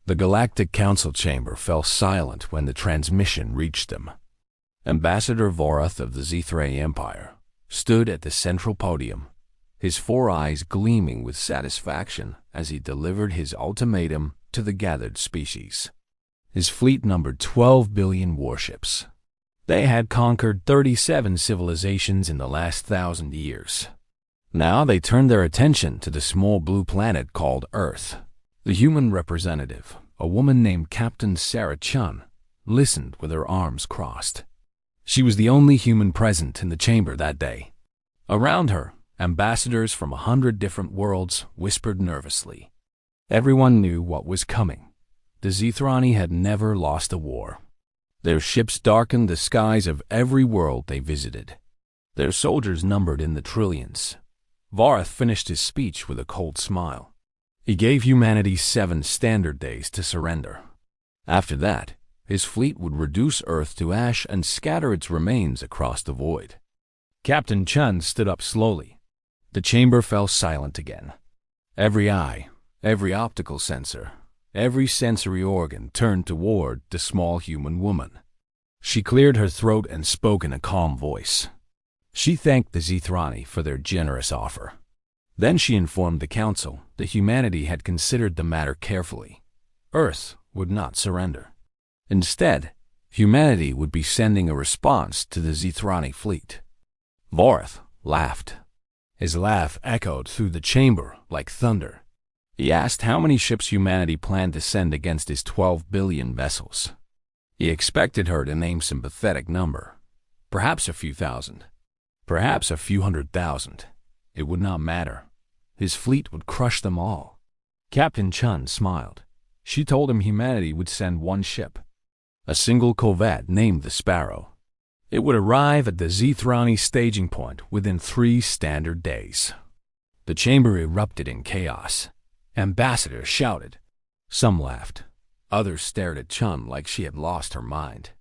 The Galactic Council chamber fell silent when the transmission reached them. Ambassador Vorath of the Zithray Empire stood at the central podium, his 4 eyes gleaming with satisfaction as he delivered his ultimatum to the gathered species. His fleet numbered 12 billion warships. They had conquered 37 civilizations in the last 1,000 years. Now they turned their attention to the small blue planet called Earth. The human representative, a woman named Captain Sarah Chun, listened with her arms crossed. She was the only human present in the chamber that day. Around her, ambassadors from 100 different worlds whispered nervously. Everyone knew what was coming. The Zithrani had never lost a war. Their ships darkened the skies of every world they visited. Their soldiers numbered in the trillions. Vorath finished his speech with a cold smile. He gave humanity 7 standard days to surrender. After that, his fleet would reduce Earth to ash and scatter its remains across the void. Captain Chun stood up slowly. The chamber fell silent again. Every eye, every optical sensor, every sensory organ turned toward the small human woman. She cleared her throat and spoke in a calm voice. She thanked the Zithrani for their generous offer. Then she informed the council that humanity had considered the matter carefully. Earth would not surrender. Instead, humanity would be sending a response to the Zithrani fleet. Vorath laughed. His laugh echoed through the chamber like thunder. He asked how many ships humanity planned to send against his 12 billion vessels. He expected her to name some pathetic number. Perhaps a few thousand. Perhaps a few 100,000. It would not matter. His fleet would crush them all. Captain Chun smiled. She told him humanity would send 1 ship. A single Corvette named the Sparrow. It would arrive at the Zithrani staging point within 3 standard days. The chamber erupted in chaos. Ambassadors shouted. Some laughed. Others stared at Chun like she had lost her mind.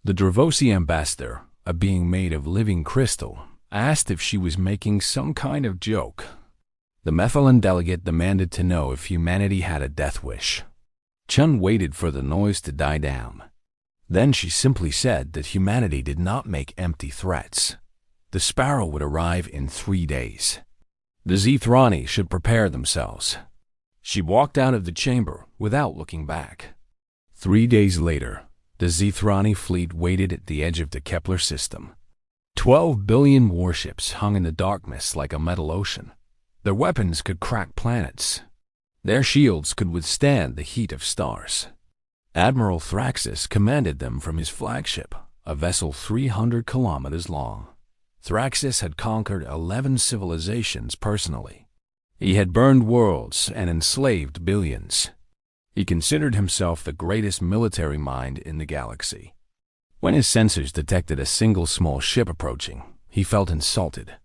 The Dravosi ambassador, a being made of living crystal, asked if she was making some kind of joke. The Mephilan delegate demanded to know if humanity had a death wish. Chun waited for the noise to die down. Then she simply said that humanity did not make empty threats. The Sparrow would arrive in 3 days. The Zithrani should prepare themselves. She walked out of the chamber without looking back. 3 days later, the Zithrani fleet waited at the edge of the Kepler system. 12 billion warships hung in the darkness like a metal ocean. Their weapons could crack planets. Their shields could withstand the heat of stars. Admiral Thraxis commanded them from his flagship, a vessel 300 kilometers long. Thraxis had conquered 11 civilizations personally. He had burned worlds and enslaved billions. He considered himself the greatest military mind in the galaxy. When his sensors detected a single small ship approaching, he felt insulted.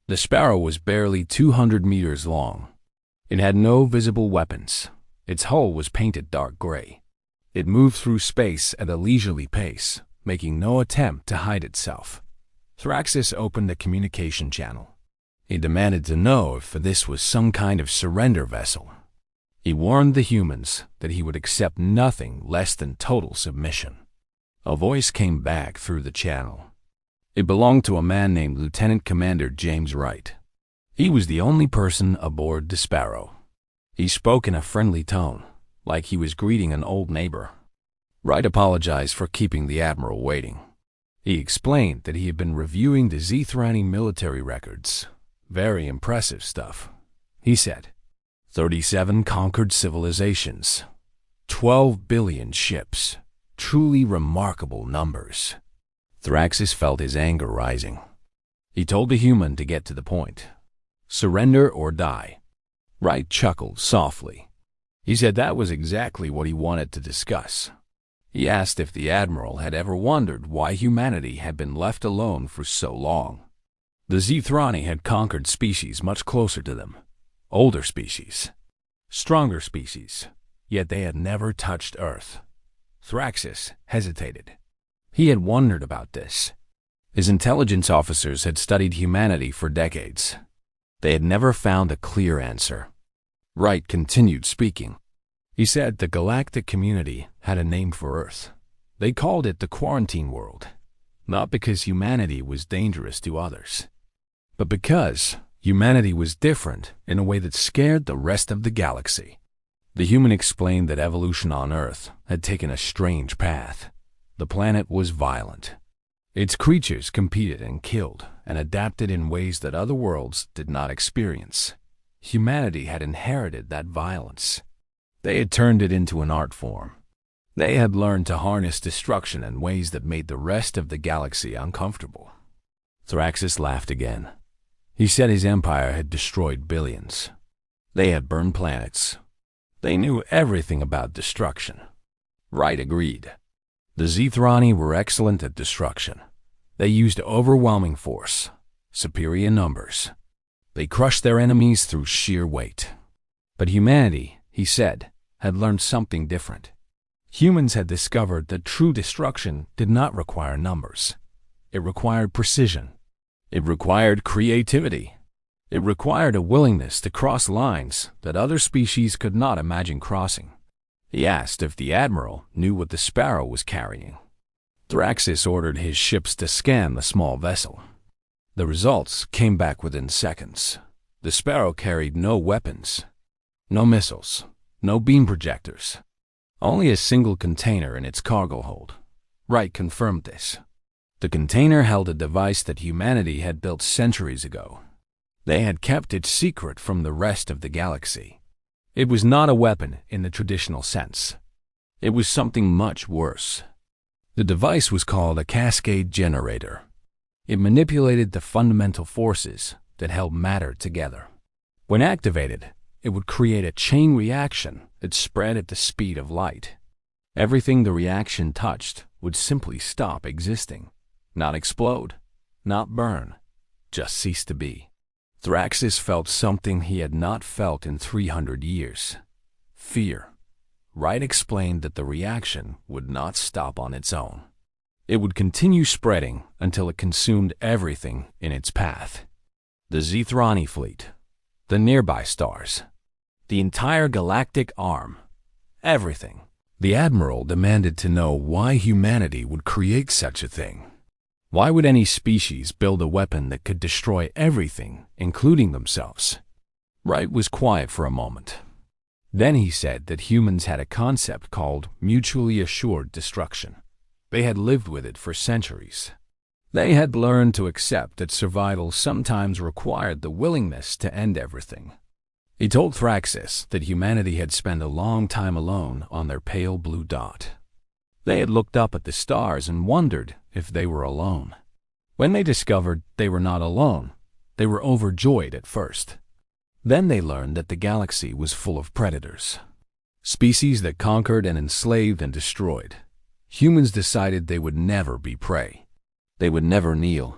The Sparrow was barely 200 meters long. It had no visible weapons. Its hull was painted dark gray. It moved through space at a leisurely pace, making no attempt to hide itself. Thraxis opened a communication channel. He demanded to know if this was some kind of surrender vessel. He warned the humans that he would accept nothing less than total submission. A voice came back through the channel. It belonged to a man named Lieutenant Commander James Wright. He was the only person aboard the Sparrow. He spoke in a friendly tone, like he was greeting an old neighbor. Wright apologized for keeping the Admiral waiting. He explained that he had been reviewing the Zithrani military records. Very impressive stuff. He said, 37 conquered civilizations, 12 billion ships, truly remarkable numbers. Thraxis felt his anger rising. He told the human to get to the point. Surrender or die. Wright chuckled softly. He said that was exactly what he wanted to discuss. He asked if the Admiral had ever wondered why humanity had been left alone for so long. The Zithrani had conquered species much closer to them. Older species. Stronger species. Yet they had never touched Earth. Thraxis hesitated. He had wondered about this. His intelligence officers had studied humanity for decades. They had never found a clear answer. Wright continued speaking. He said the galactic community had a name for Earth. They called it the Quarantine World, not because humanity was dangerous to others, but because humanity was different in a way that scared the rest of the galaxy. The human explained that evolution on Earth had taken a strange path. The planet was violent. Its creatures competed and killed and adapted in ways that other worlds did not experience. Humanity had inherited that violence. They had turned it into an art form. They had learned to harness destruction in ways that made the rest of the galaxy uncomfortable. Thraxis laughed again. He said his empire had destroyed billions. They had burned planets. They knew everything about destruction. Wright agreed. The Zethrani were excellent at destruction. They used overwhelming force, superior numbers. They crushed their enemies through sheer weight. But humanity, he said, had learned something different. Humans had discovered that true destruction did not require numbers. It required precision. It required creativity. It required a willingness to cross lines that other species could not imagine crossing. He asked if the Admiral knew what the Sparrow was carrying. Thraxis ordered his ships to scan the small vessel. The results came back within seconds. The Sparrow carried no weapons, no missiles, no beam projectors. Only a single container in its cargo hold. Wright confirmed this. The container held a device that humanity had built centuries ago. They had kept it secret from the rest of the galaxy. It was not a weapon in the traditional sense. It was something much worse. The device was called a cascade generator. It manipulated the fundamental forces that held matter together. When activated, it would create a chain reaction that spread at the speed of light. Everything the reaction touched would simply stop existing, not explode, not burn, just cease to be. Thraxis felt something he had not felt in 300 years. Fear. Wright explained that the reaction would not stop on its own. It would continue spreading until it consumed everything in its path. The Zethrani fleet, the nearby stars, the entire galactic arm, everything. The Admiral demanded to know why humanity would create such a thing. Why would any species build a weapon that could destroy everything, including themselves? Wright was quiet for a moment. Then he said that humans had a concept called mutually assured destruction. They had lived with it for centuries. They had learned to accept that survival sometimes required the willingness to end everything. He told Thraxis that humanity had spent a long time alone on their pale blue dot. They had looked up at the stars and wondered if they were alone. When they discovered they were not alone, they were overjoyed at first. Then they learned that the galaxy was full of predators, species that conquered and enslaved and destroyed. Humans decided they would never be prey. They would never kneel.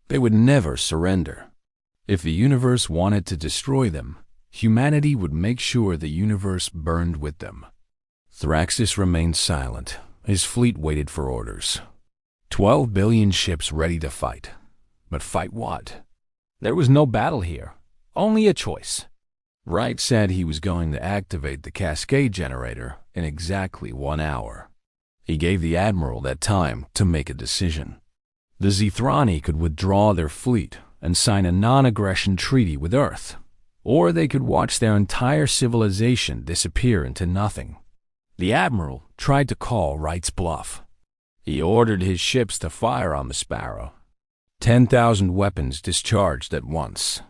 They would never surrender. If the universe wanted to destroy them, humanity would make sure the universe burned with them. Thraxis remained silent. His fleet waited for orders. 12 billion ships ready to fight. But fight what? There was no battle here, only a choice. Wright said he was going to activate the cascade generator in exactly 1 hour. He gave the Admiral that time to make a decision. The Zethrani could withdraw their fleet and sign a non-aggression treaty with Earth, or they could watch their entire civilization disappear into nothing. The Admiral tried to call Wright's bluff. He ordered his ships to fire on the Sparrow. 10,000 weapons discharged at once.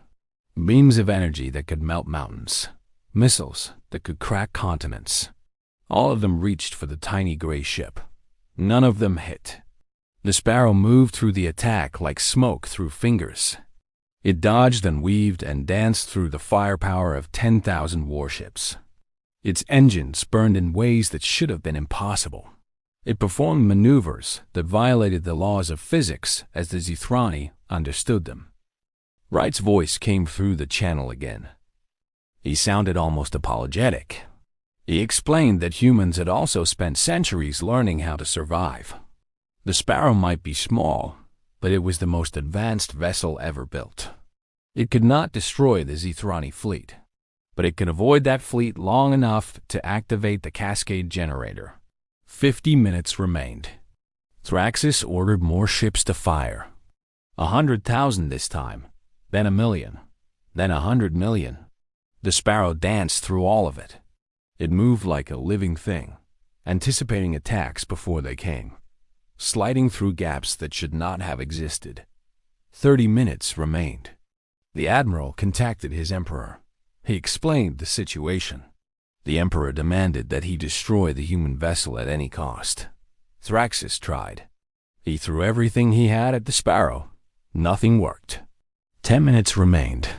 Beams of energy that could melt mountains. Missiles that could crack continents. All of them reached for the tiny gray ship. None of them hit. The Sparrow moved through the attack like smoke through fingers. It dodged and weaved and danced through the firepower of 10,000 warships. Its engines burned in ways that should have been impossible. It performed maneuvers that violated the laws of physics as the Zethrani understood them. Wright's voice came through the channel again. He sounded almost apologetic. He explained that humans had also spent centuries learning how to survive. The Sparrow might be small, but it was the most advanced vessel ever built. It could not destroy the Zethrani fleet. but it could avoid that fleet long enough to activate the cascade generator. 50 minutes remained. Thraxis ordered more ships to fire. 100,000 this time, then 1,000,000, then 100 million. The Sparrow danced through all of it. It moved like a living thing, anticipating attacks before they came, sliding through gaps that should not have existed. 30 minutes remained. The admiral contacted his emperor. He explained the situation. The emperor demanded that he destroy the human vessel at any cost. Thraxis tried. He threw everything he had at the Sparrow. Nothing worked. 10 minutes remained.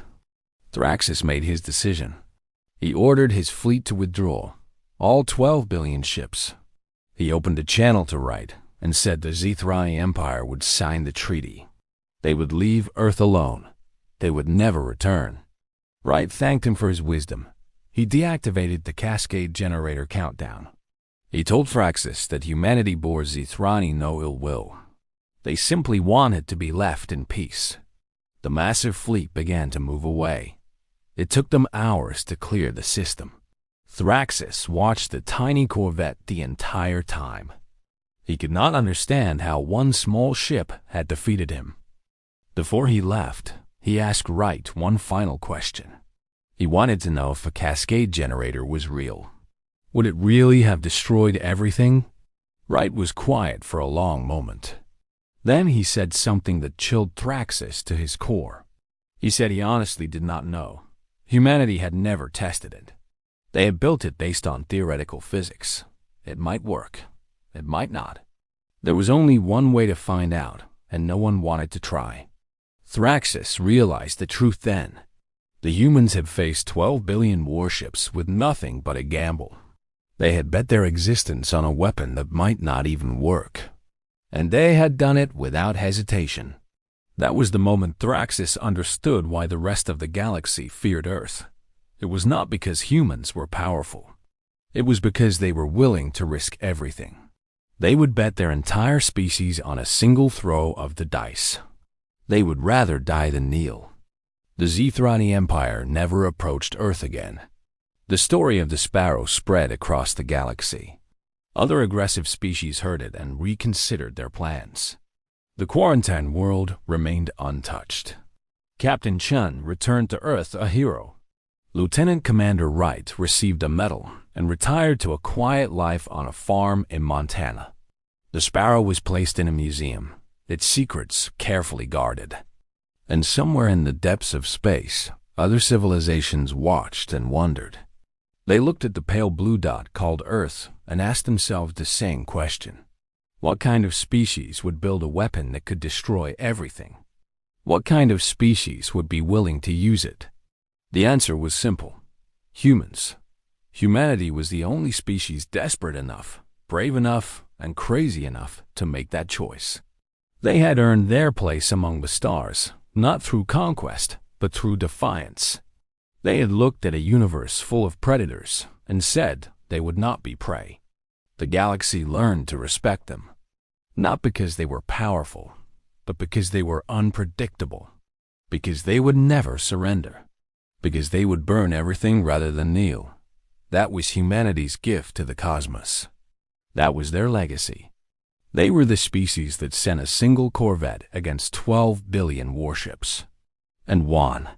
Thraxis made his decision. He ordered his fleet to withdraw, all 12 billion ships. He opened a channel to Wright and said the HFY Empire would sign the treaty. They would leave Earth alone. They would never return. Wright thanked him for his wisdom. He deactivated the cascade generator countdown. He told Thraxis that humanity bore HFY no ill will. They simply wanted to be left in peace. The massive fleet began to move away. It took them hours to clear the system. Thraxis watched the tiny Corvette the entire time. He could not understand how one small ship had defeated him. Before he left, he asked Wright one final question. He wanted to know if a cascade generator was real. Would it really have destroyed everything? Wright was quiet for a long moment. Then he said something that chilled Thraxis to his core. He said he honestly did not know. Humanity had never tested it. They had built it based on theoretical physics. It might work. It might not. There was only one way to find out, and no one wanted to try. Thraxis realized the truth then. The humans had faced 12 billion warships with nothing but a gamble. They had bet their existence on a weapon that might not even work. And they had done it without hesitation. That was the moment Thraxis understood why the rest of the galaxy feared Earth. It was not because humans were powerful. It was because they were willing to risk everything. They would bet their entire species on a single throw of the dice. They would rather die than kneel. The HFY Empire never approached Earth again. The story of the Sparrow spread across the galaxy. Other aggressive species heard it and reconsidered their plans. The quarantine world remained untouched. Captain Chun returned to Earth a hero. Lieutenant Commander Wright received a medal and retired to a quiet life on a farm in Montana. The Sparrow was placed in a museum, its secrets carefully guarded. And somewhere in the depths of space, other civilizations watched and wondered. They looked at the pale blue dot called Earth and asked themselves the same question. What kind of species would build a weapon that could destroy everything? What kind of species would be willing to use it? The answer was simple. Humans. Humanity was the only species desperate enough, brave enough, and crazy enough to make that choice. They had earned their place among the stars, not through conquest, but through defiance. They had looked at a universe full of predators and said they would not be prey. The galaxy learned to respect them, not because they were powerful, but because they were unpredictable, because they would never surrender, because they would burn everything rather than kneel. That was humanity's gift to the cosmos. That was their legacy. They were the species that sent a single Corvette against 12 billion warships, and won.